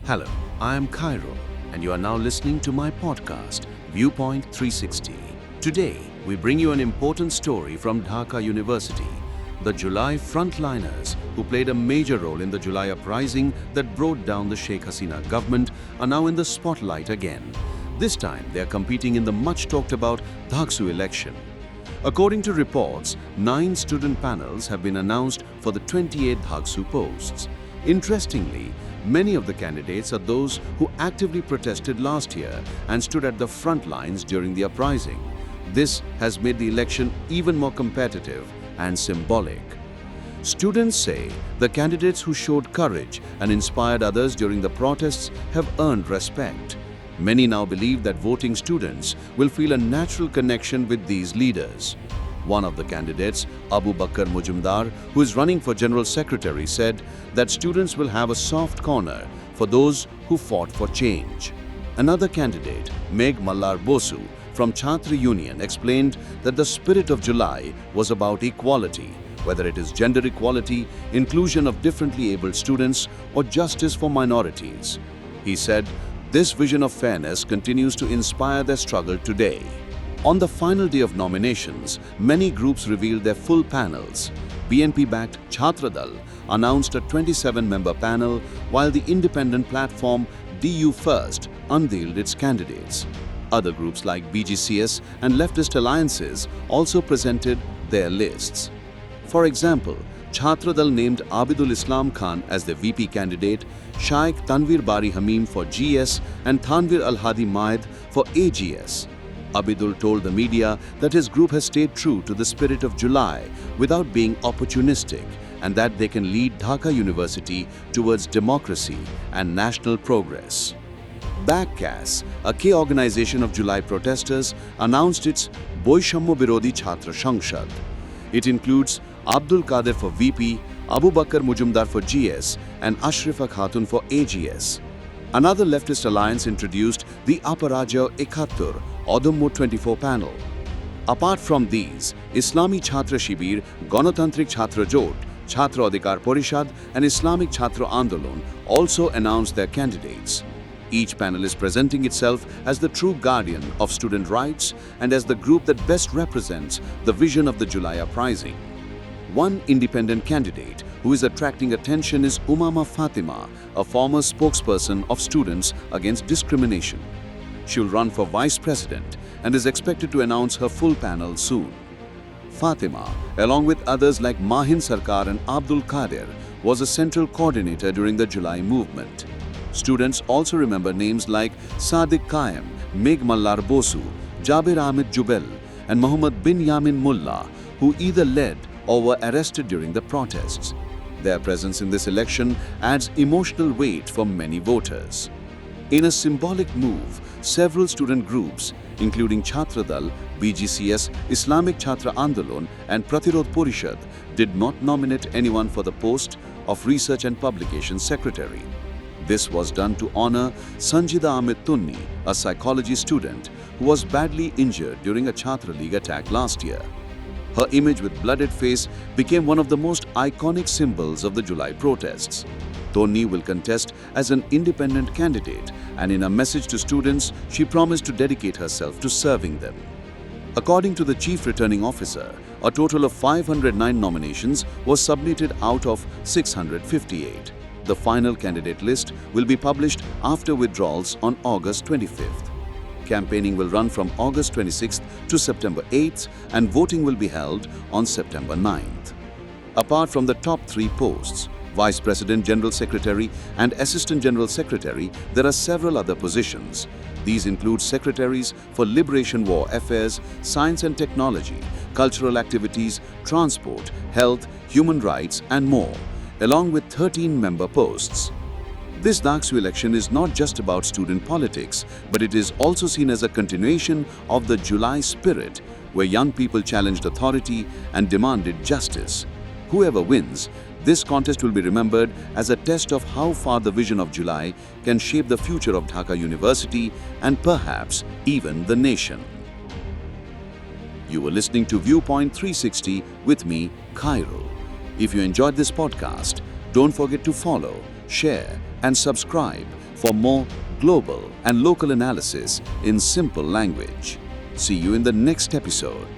Hello, I am Cairo, and you are now listening to my podcast, Viewpoint 360. Today, we bring you an important story from Dhaka University. The July Frontliners, who played a major role in the July uprising that brought down the Sheikh Hasina government, are now in the spotlight again. This time, they are competing in the much-talked-about Ducsu election. According to reports, 9 student panels have been announced for the 28 Ducsu posts. Interestingly, many of the candidates are those who actively protested last year and stood at the front lines during the uprising. This has made the election even more competitive and symbolic. Students say the candidates who showed courage and inspired others during the protests have earned respect. Many now believe that voting students will feel a natural connection with these leaders. One of the candidates, Abu Bakr Mujumdar, who is running for General Secretary, said that students will have a soft corner for those who fought for change. Another candidate, Meg Mallar Bosu, from Chhatra Union, explained that the spirit of July was about equality, whether it is gender equality, inclusion of differently abled students, or justice for minorities. He said, this vision of fairness continues to inspire their struggle today. On the final day of nominations, many groups revealed their full panels. BNP-backed Chhatra Dal announced a 27-member panel, while the independent platform DU First unveiled its candidates. Other groups like BGCS and leftist alliances also presented their lists. For example, Chhatra Dal named Abidul Islam Khan as the VP candidate, Shaikh Tanveer Bari Hamim for GS and Thanveer Al-Hadi Mahed for AGS. Abidul told the media that his group has stayed true to the spirit of July without being opportunistic, and that they can lead Dhaka University towards democracy and national progress. BACCAS, a key organization of July protesters, announced its Boishammo Birodhi Chhatra Sangshad. It includes Abdul Qadir for VP, Abu Bakr Mujumdar for GS, and Ashrifa Khatun for AGS. Another leftist alliance introduced the Aparajaya Ekattur Odummo 24 panel. Apart from these, Islami Chhatra Shibir, Ganatantrik Chhatra Jot, Chhatra Adhikar Porishad, and Islamic Chhatra Andolon also announced their candidates. Each panel is presenting itself as the true guardian of student rights and as the group that best represents the vision of the July uprising. One independent candidate who is attracting attention is Umama Fatima, a former spokesperson of Students Against Discrimination. She will run for vice president and is expected to announce her full panel soon. Fatima, along with others like Mahin Sarkar and Abdul Qadir, was a central coordinator during the July movement. Students also remember names like Sadiq Qaim, Meg Mallar Bosu, Jabir Ahmed Jubel, and Muhammad bin Yamin Mullah, who either led or were arrested during the protests. Their presence in this election adds emotional weight for many voters. In a symbolic move, several student groups, including Chhatra Dal, BGCS, Islamic Chhatra Andolon, and Pratirod Porishad, did not nominate anyone for the post of Research and Publications Secretary. This was done to honor Sanjida Ahmed Tunni, a psychology student who was badly injured during a Chhatra League attack last year. Her image with blooded face became one of the most iconic symbols of the July protests. Tonni will contest as an independent candidate, and in a message to students, she promised to dedicate herself to serving them. According to the Chief Returning Officer, a total of 509 nominations was submitted out of 658. The final candidate list will be published after withdrawals on August 25th. Campaigning will run from August 26th to September 8th, and voting will be held on September 9th. Apart from the top 3 posts, Vice President, General Secretary, and Assistant General Secretary, there are several other positions. These include secretaries for Liberation War Affairs, Science and Technology, Cultural Activities, Transport, Health, Human Rights, and more, along with 13 member posts. This Ducsu election is not just about student politics, but it is also seen as a continuation of the July spirit, where young people challenged authority and demanded justice. Whoever wins, this contest will be remembered as a test of how far the vision of July can shape the future of Dhaka University and perhaps even the nation. You were listening to Viewpoint 360 with me, Cairo. If you enjoyed this podcast, don't forget to follow, share, and subscribe for more global and local analysis in simple language. See you in the next episode.